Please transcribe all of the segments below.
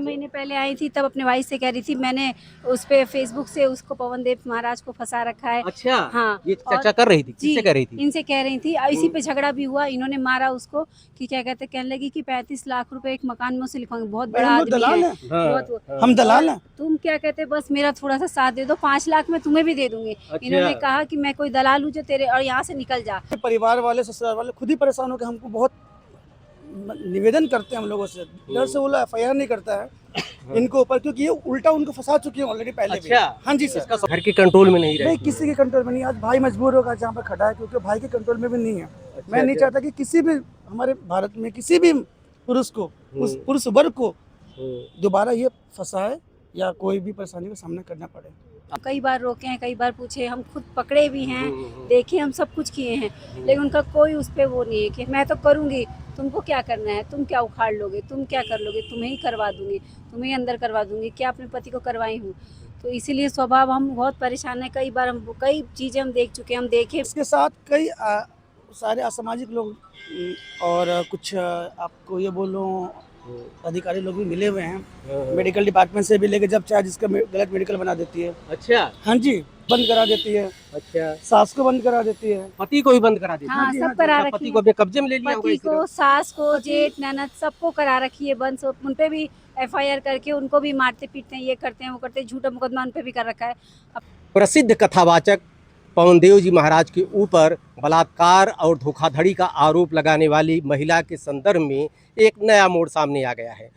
महीने पहले आई थी, तब अपने भाई से कह रही थी मैंने उस पे फेसबुक से उसको पवन देव महाराज को फंसा रखा है। अच्छा, हाँ, ये चर्चा कर रही थी, किससे कह रही थी? इनसे कह रही थी। इसी पे झगड़ा भी हुआ, इन्होंने मारा उसको कि क्या कहते, कहने लगी कि 35 लाख रुपए एक मकान में उसे लिखवाऊंगी, बहुत बड़ा आदमी है। बहुत हम दलाल हैं। तुम क्या कहते, बस मेरा थोड़ा सा साथ दे दो, 5 लाख मैं तुम्हें भी दे दूंगी। इन्होंने कहा कि मैं कोई दलाल हूँ जो तेरे, और यहाँ से निकल जा। परिवार वाले ससुराल वाले खुद ही परेशान होकर हमको बहुत निवेदन करते हैं हम लोगों से, डर से वो लोग FIR नहीं करता है इनको ऊपर, क्योंकि ये उल्टा उनको फंसा चुकी है ऑलरेडी पहले भी। हाँ जी सर, घर के कंट्रोल में नहीं रहे, किसी के कंट्रोल में नहीं। आज भाई मजबूर होगा जहाँ पर खड़ा है, क्योंकि भाई के कंट्रोल में भी नहीं है। मैं नहीं चाहता कि किसी भी हमारे भारत में किसी भी पुरुष को, उस पुरुष वर्ग को दोबारा ये फंसाए या कोई भी परेशानी का सामना करना पड़े। कई बार रोके हैं, कई बार पूछे, हम खुद पकड़े भी हैं, देखे, हम सब कुछ किए हैं, लेकिन उनका कोई उस पे वो नहीं है कि मैं तो करूँगी, तुमको क्या करना है, तुम क्या उखाड़ लोगे, तुम क्या कर लोगे, तुम्हें ही करवा दूंगी, तुम्हें ही अंदर करवा दूंगी, क्या अपने पति को करवाई हूँ। तो इसीलिए स्वभाव हम बहुत परेशान है। कई बार हम कई चीज़ें हम देख चुके हैं, हम देखे। इसके साथ कई सारे असामाजिक लोग और कुछ आपको ये बोलूँ अधिकारी लोग भी मिले हुए हैं, मेडिकल डिपार्टमेंट से भी लेके, जब चाहे जिसका गलत मेडिकल बना देती है। अच्छा, हाँ जी, बंद करा देती है। अच्छा, सास को बंद करा देती है, पति को भी बंद करा देती है। हाँ, सब करा रखी पति है। को अपने कब्जे में ले लिया पति को, सास को, जेठ, ननद, सबको करा रखी है बंद। उन पे भी FIR करके उनको भी मारते पीटते हैं, ये करते हैं, वो करते हैं, झूठा मुकदमा उन पे भी कर रखा है। प्रसिद्ध कथावाचक पवन देव जी महाराज के ऊपर बलात्कार और धोखाधड़ी का आरोप लगाने वाली महिला के संदर्भ में एक नया मोड़ सामने आ गया है।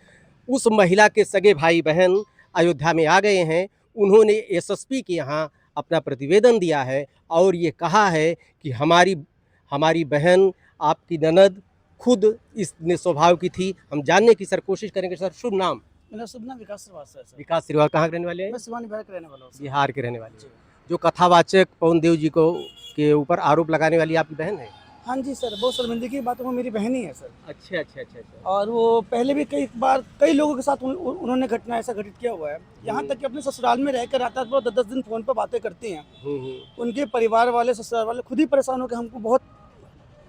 उस महिला के सगे भाई बहन अयोध्या में आ गए हैं। उन्होंने SSP के यहाँ अपना प्रतिवेदन दिया है और ये कहा है कि हमारी बहन, आपकी ननद खुद इस स्वभाव की थी। हम जानने की सर कोशिश करेंगे। सर, शुभ नाम? मेरा शुभ नाम विकास श्रीवास्तव है सर। विकास श्रीवास्तव, कहाँ के रहने वाले हैं? मैं सिवानी बिहार के रहने वाला हूँ। बिहार के रहने वाले। जो कथावाचक पवन देव जी को के ऊपर आरोप लगाने वाली आपकी बहन है? हाँ जी सर, बहुत शर्मिंदगी की बात है, वो मेरी बहन ही है सर। अच्छा अच्छा अच्छा अच्छा। और वो पहले भी कई बार कई लोगों के साथ उन्होंने घटना ऐसा घटित किया हुआ है। यहाँ तक कि अपने ससुराल में रहकर रात रात 10-10 दिन फोन पर बातें करती हैं। उनके परिवार वाले ससुराल वाले खुद ही परेशान होकर हमको बहुत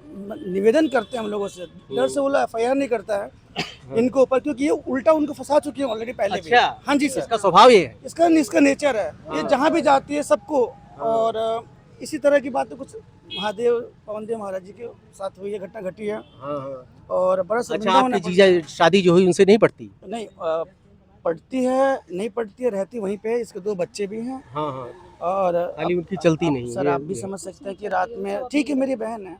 निवेदन करते हैं हम लोगों से, डर से वो लोग FIR नहीं करता है इनको ऊपर, क्योंकि ये उल्टा उनको फंसा चुकी है ऑलरेडी पहले भी। हाँ जी सर, इसका स्वभाव ये है, इसका नेचर है। ये जहाँ भी जाती है सबको, और इसी तरह की बातें कुछ महादेव पवन देव महाराज जी के साथ हुई है, घटना घटी है। और बड़ा अच्छा, आपकी जीजा शादी जो हुई उनसे नहीं पड़ती? नहीं, पढ़ती है, नहीं पढ़ती है, रहती वहीं पे। इसके 2 बच्चे भी हैं। और खाली उनकी चलती नहीं सर, आप भी समझ सकते हैं कि रात में, ठीक है मेरी बहन है,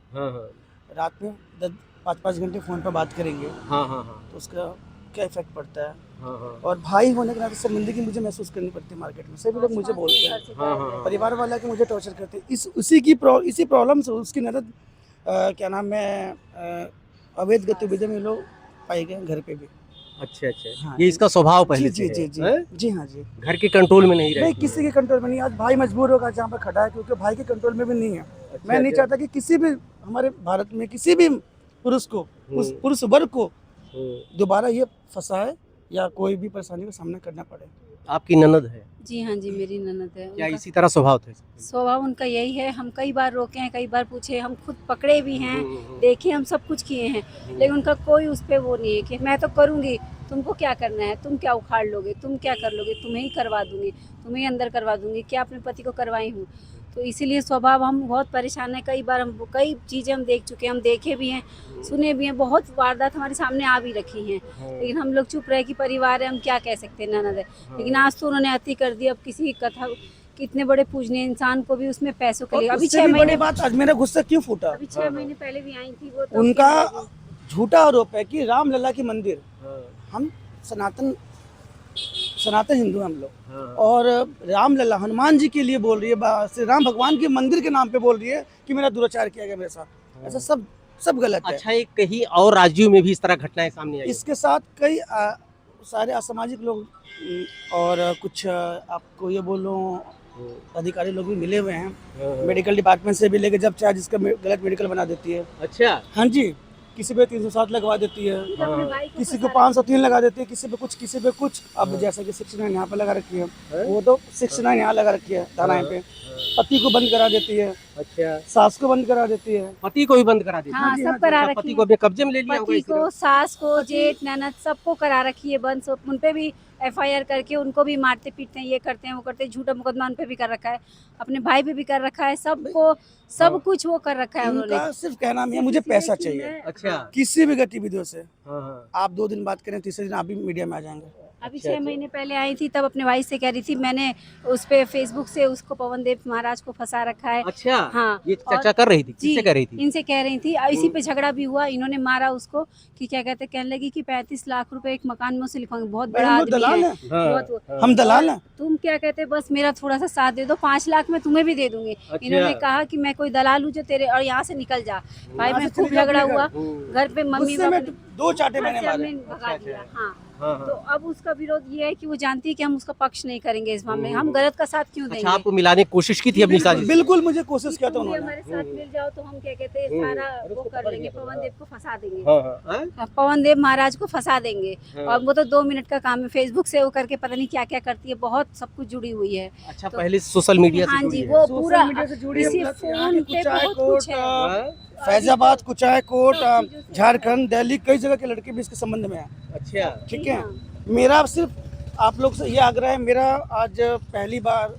रात में 5-5 घंटे फोन पर बात करेंगे तो उसका क्या इफेक्ट पड़ता है। और भाई होने के नाते शर्मिंदगी मुझे महसूस करनी पड़ती है मार्केट में। सभी लोग मुझे बोलते हैं, परिवार वाला के मुझे टॉर्चर करते हैं। इसी प्रॉब्लम से उसकी ननद क्या नाम है, अवैध गतिविधि में लोग पाए गए घर पे भी। अच्छा अच्छा, हाँ, ये इसका स्वभाव पहले जी से जी है? जी जी हाँ जी, घर के कंट्रोल में नहीं रहे, किसी के कंट्रोल में नहीं। आज भाई मजबूर होगा जहाँ पर खड़ा है, क्योंकि भाई के कंट्रोल में भी नहीं है। मैं नहीं चाहता कि किसी भी हमारे भारत में किसी भी पुरुष को, उस पुरुष वर्ग को दोबारा ये फंसाए या कोई भी परेशानी का सामना करना पड़े। आपकी ननद है? जी हाँ जी, मेरी ननद है। क्या इसी तरह स्वभाव थे? स्वभाव उनका यही है। हम कई बार रोके हैं, कई बार पूछे, हम खुद पकड़े भी हैं, देखे, हम सब कुछ किए हैं, लेकिन उनका कोई उस पे वो नहीं है कि मैं तो करूँगी, तुमको क्या करना है, तुम क्या उखाड़ लोगे, तुम क्या कर लोगे, तुम्हें ही करवा दूंगी, तुम्हें ही अंदर करवा दूंगी, क्या अपने पति को करवाई हूँ। तो इसीलिए स्वभाव हम बहुत परेशान है। कई बार हम कई चीज़ें हम देख चुके हैं, हम देखे भी हैं, सुने भी हैं, बहुत वारदात हमारे सामने आ भी रखी हैं, लेकिन हम लोग चुप रहे कि परिवार है, हम क्या कह सकते हैं, ननद है। लेकिन आज तो उन्होंने अति कर दी। अब किसी कथा, कितने बड़े पूजनीय इंसान को भी उसमें पैसों के लिए, अभी 6 महीने बात, आज मेरा गुस्सा क्यों फूटा, अभी 6 महीने पहले भी आई थी वो, तो उनका झूठा आरोप है कि रामलला की मंदिर, हम सनातन हिंदू हम लोग, और रामलला हनुमान जी के लिए बोल रही है, श्री राम भगवान के मंदिर के नाम पे बोल रही है कि मेरा दुराचार किया गया मेरे साथ। ऐसा सब गलत है। अच्छा, एक कहीं और राज्यों में भी इस तरह घटनाएं सामने आई? इसके साथ कई सारे असामाजिक लोग और कुछ आपको ये बोलूँ अधिकारी लोग भी मिले हुए हैं, मेडिकल डिपार्टमेंट से भी लेके, जब चाहे जिसका गलत मेडिकल बना देती है। अच्छा, हाँ जी, किसी पे 307 लगवा देती है, किसी को 503 लगा देती है, किसी पे कुछ। अब जैसा कि 69 यहाँ पे लगा रखी है, वो तो 69 यहाँ लगा रखी है थाना पे। पति को बंद करा देती है, अच्छा, सास को बंद करा देती है। पति को भी बंद करा देती हाँ जी, सब हाँ, करा अच्छा, रखी पति है। को अपने कब्जे में ले लिया होगा पति इसने? को, सास को, जेठ, ननद सबको करा रखी है बंद। सब उन पे भी एफआईआर करके उनको भी मारते पीटते हैं, ये करते हैं वो करते हैं, झूठा मुकदमा उन पे भी कर रखा है, अपने भाई पे भी कर रखा है, सबको सब कुछ वो कर रखा है उन्होंने। इनका सिर्फ कहना है मुझे पैसा कि चाहिए, मैं- अच्छा, किसी भी गतिविधियों से। हाँ हाँ, आप 2 दिन बात करें, तीसरे दिन आप भी मीडिया में आ जाएंगे। अभी अच्छा, 6 महीने पहले आई थी, तब अपने भाई से कह रही थी मैंने उस पे फेसबुक से उसको पवन देव महाराज को फंसा रखा है। अच्छा, हाँ, ये और- चर्चा कर रही थी, जी किससे कर रही थी? इनसे कह रही थी, इसी पे झगड़ा भी हुआ, इन्होंने मारा उसको कि क्या कहते, कहने लगी कि 35 लाख रुपए एक मकान में उसे लिखवाऊंगी, बहुत बड़ा हम लोग आदमी दलाल है, हैं, बहुत वो। हाँ, हम दलाल हैं। तुम क्या कहते, बस मेरा थोड़ा सा साथ दे दो, 5 लाख में तुम्हें भी दे दूंगी। अच्छा। इन्होंने कहा कि मैं कोई दलाल हूँ जो तेरे, और यहाँ से निकल जा। भाई यहाँ में से खूब चले जाओ झगड़ा अपने हुआ, हम्म। घर पे मम्मी गुस्से में पापा 2 चाटे घर मैंने से मारे। हमने भगा दिया। हाँ, हाँ, तो हाँ। अब उसका विरोध ये है कि वो जानती है कि हम उसका पक्ष नहीं करेंगे इस मामले में, हम गलत का साथ क्यों अच्छा, देंगे। आपको मिलाने की कोशिश की थी अपनी साजिश? बिल्कुल मुझे कोशिश किया था तुम भी उन्होंने। हमारे साथ मिल जाओ तो हम क्या कहते हैं सारा वो कर लेंगे, पवन देव को फंसा देंगे। हाँ हाँ, हाँ? पवन देव महाराज को फंसा देंगे। हाँ। और वो तो 2 मिनट का काम है, फेसबुक से वो करके पता नहीं क्या क्या करती है, बहुत सब कुछ जुड़ी हुई है। अच्छा, तो- पहले सोशल मीडिया से हाँ जुड़ी जी, है। वो सोशल पूरा मीडिया से जुड़ी है, इसी प्लस यहाँ फोन के पे कुचाय बहुत कुछ कोट, है। हाँ? फैजाबाद, कुचाय कोट, झारखंड, दिल्ली, कई जगह के लड़के भी इसके संबंध में हैं। अच्छा, ठीक है, मेरा सिर्फ आप लोग से ये आग्रह है, मेरा आज पहली बार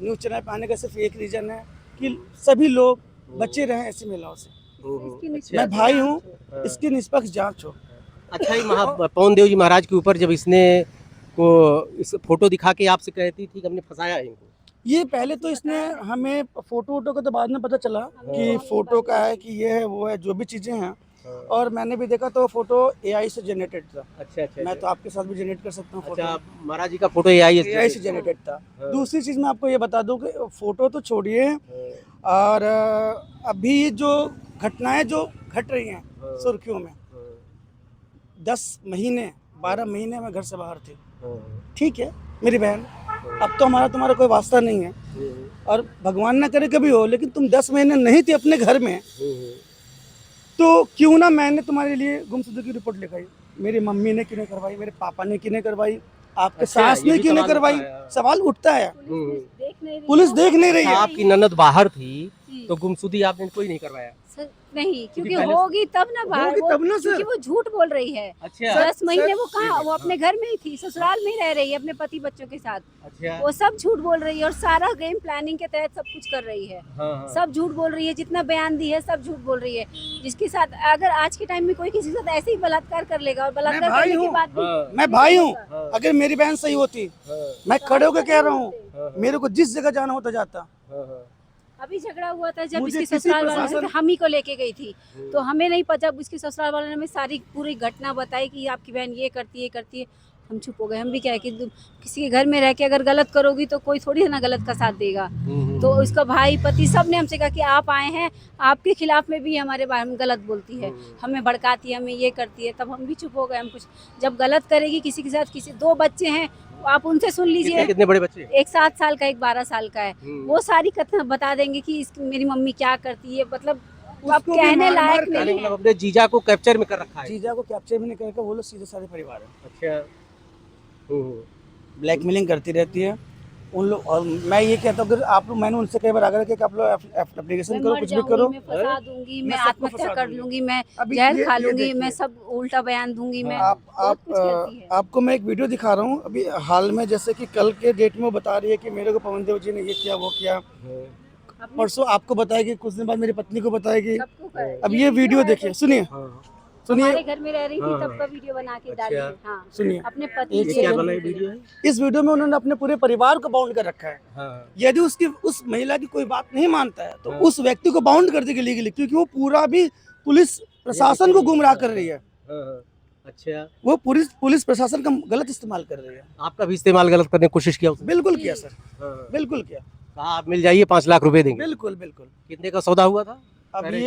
न्यूज़ चैनल पे आने का सिर्फ एक रीज़न है कि सभी लोग बचे रहें ऐसी महिलाओं से। इसकी अच्छा। निष्पक्ष मैं भाई हूँ, हाँ। इसकी निष्पक्ष जांच हो। अच्छा, ये पवन देव जी महाराज के ऊपर जब इसने को इस फोटो दिखा के आपसे कहती थी कि हमने फंसाया है इनको, ये पहले तो इसने हमें फोटो वोटो का तो बाद में पता चला कि फोटो का है, कि ये है वो है, जो भी चीज़ें हैं। और मैंने भी देखा तो फोटो एआई से जनरेटेड था। अच्छा अच्छा, मैं तो आपके साथ भी जनरेट कर सकता हूँ अच्छा, फोटो, महाराज जी का फोटो एआई एआई से जनरेटेड था। हाँ। दूसरी चीज़ मैं आपको ये बता दूं कि फोटो तो छोड़िए, और अभी जो घटनाएं जो घट रही हैं सुर्खियों में, 10 महीने 12 महीने में घर से बाहर थी। ठीक है मेरी बहन, अब तो हमारा तुम्हारा कोई वास्ता नहीं है, और भगवान ना करे कभी हो, लेकिन तुम 10 महीने नहीं थी अपने घर में, तो क्यों ना मैंने तुम्हारे लिए गुमशुदगी की रिपोर्ट लिखाई। मेरी मम्मी ने क्यों नहीं करवाई, मेरे पापा ने क्यों नहीं करवाई, आपके अच्छा, सास ये ने भी क्यों नहीं सवाल करवाई। उठता है। सवाल उठता है, पुलिस देख नहीं रही पुलिस देख नहीं रही अच्छा, है। आपकी ननद बाहर थी जी। तो गुमशुदी आपने कोई नहीं करवाया? सर, नहीं, क्योंकि पहले- होगी तब ना बाहर, होगी तब ना, सर। क्योंकि वो झूठ बोल रही है। अच्छा 10 महीने वो सर, कहाँ, वो अपने घर में ही थी, ससुराल में ही रह रही है अपने पति बच्चों के साथ। अच्छा, वो सब झूठ बोल रही है और सारा गेम प्लानिंग के तहत सब कुछ कर रही है। हाँ हाँ, सब झूठ बोल रही है, जितना बयान दी है सब झूठ बोल रही है। जिसके साथ अगर आज के टाइम में कोई किसी के साथ ऐसे ही बलात्कार कर लेगा, और बलात्कार भाई करने के हूँ। बाद भी हाँ, मैं भाई हूँ, हाँ, अगर मेरी बहन सही होती, हाँ, मैं खड़े होकर कह रहा हूँ, हाँ, मेरे को जिस जगह जाना होता जाता। हाँ, हाँ, अभी झगड़ा हुआ था जब मुझे इसके किसी ससुराल वालों प्रशासन- ने हम ही को लेके गई थी, तो हमें नहीं पता, उसके ससुराल वालों ने हमें सारी पूरी घटना बताई कि आपकी बहन ये करती है। हम चुप हो गए, हम भी क्या है कि किसी के घर में रह के अगर गलत करोगी तो कोई थोड़ी ना गलत का साथ देगा। तो उसका भाई पति सब ने हमसे कहा कि आप आए हैं, आपके खिलाफ में भी हमारे बारे में गलत बोलती है, हमें भड़काती है, हमें ये करती है। तब हम भी चुप हो गए। हम कुछ जब गलत करेगी किसी के साथ, किसी 2 बच्चे हैं, आप उनसे सुन कितने लीजिए, कितने बड़े बच्चे? एक 7 साल का, एक 12 साल का है। वो सारी कथा बता देंगे कि मेरी मम्मी क्या करती है, मतलब अब उसको भी कहने मार- लायक मार नहीं है। मतलब अपने जीजा को कैप्चर में कर रखा है? जीजा को कैप्चर भी नहीं करके वो लोग सीधे सारे परिवार है, अच्छा, ब्लैकमेलिंग करती रहती है उन लोग। और मैं ये कहता हूँ कि आप लोग, मैंने उनसे कई बार आग्रह किया कि आप लोग एप्लीकेशन मैं करो, मर कुछ भी जाऊंगी, करो, मैं फंसा दूंगी, मैं सबको आत्महत्या फंसा कर दूंगी। लूंगी, मैं अभी जहर ये खा लूंगी, देखिए। मैं सब उल्टा बयान दूंगी, मैं आप बहुत कुछ करती है। आपको मैं एक वीडियो दिखा रहा हूँ अभी हाल में, जैसे कि कल के डेट में वो बता रही है कि मेरे को पवन देव जी ने ये किया वो किया, अपने परसों आपको बताएगी, कुछ दिन बाद मेरी पत्नी को बताएगी। सबको कर- अब ये वीडियो है, देखिए, सुनिए सुनिए हमारे घर में रह रही थी हाँ, तब का वीडियो बना के डाली है। हाँ, सुनिए। अपने पति एक के सेकंड, बोलने ये के लिए। वीडियो है? इस वीडियो में उन्होंने अपने पूरे परिवार को बाउंड कर रखा है। हाँ, यदि उस महिला की कोई बात नहीं मानता है तो हाँ। उस व्यक्ति को बाउंड कर देगी लीगली, क्योंकि वो पूरा भी पुलिस प्रशासन को गुमराह कर रही है, हाँ, अच्छा, वो पुलिस प्रशासन का गलत इस्तेमाल कर रही है। आपका भी इस्तेमाल गलत करने की कोशिश किया उसने? बिल्कुल किया सर, हाँ, बिल्कुल किया, कहा आप मिल जाइए 5 लाख रुपए देंगे। बिल्कुल बिल्कुल। कितने का सौदा हुआ था? अब पहले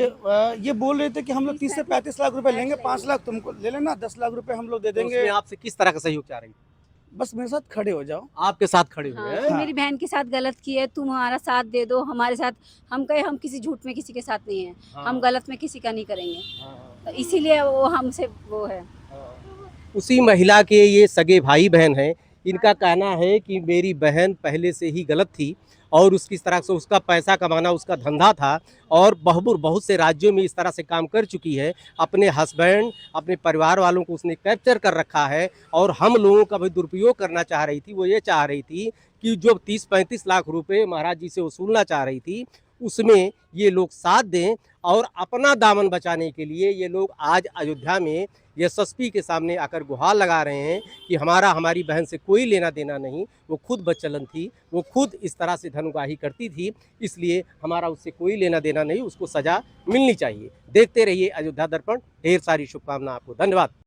ये बोल रहे थे कि हम लोग 30 से 35 लाख रुपए लेंगे, 5 लाख तुमको ले लेना, 10 लाख रुपए हम लोग दे तो देंगे, उसमें आपसे किस तरह का सहयोग चाह रही थी? बस मेरे साथ खड़े हो जाओ। आपके साथ खड़े हुए हाँ, हैं? मेरी बहन के साथ गलत की है, तुम हमारा साथ दे दो, हमारे साथ। हम कहे हम किसी झूठ में किसी के साथ नहीं है, हम गलत में किसी का नहीं करेंगे, तो इसीलिए वो हमसे वो है। उसी महिला के ये सगे भाई बहन हैं, इनका कहना है कि मेरी बहन पहले से ही गलत थी और उसकी तरह से उसका पैसा कमाना उसका धंधा था और बहुत से राज्यों में इस तरह से काम कर चुकी है। अपने हस्बैंड, अपने परिवार वालों को उसने कैप्चर कर रखा है और हम लोगों का भी दुरुपयोग करना चाह रही थी। वो ये चाह रही थी कि जो 30-35 लाख रुपए महाराज जी से वसूलना चाह रही थी, उसमें ये लोग साथ दें और अपना दामन बचाने के लिए ये लोग आज अयोध्या में एसएसपी के सामने आकर गुहार लगा रहे हैं कि हमारी बहन से कोई लेना देना नहीं, वो खुद बदचलन थी, वो खुद इस तरह से धनुगाही करती थी, इसलिए हमारा उससे कोई लेना देना नहीं, उसको सज़ा मिलनी चाहिए। देखते रहिए अयोध्या दर्पण, ढेर सारी शुभकामनाएं आपको। धन्यवाद।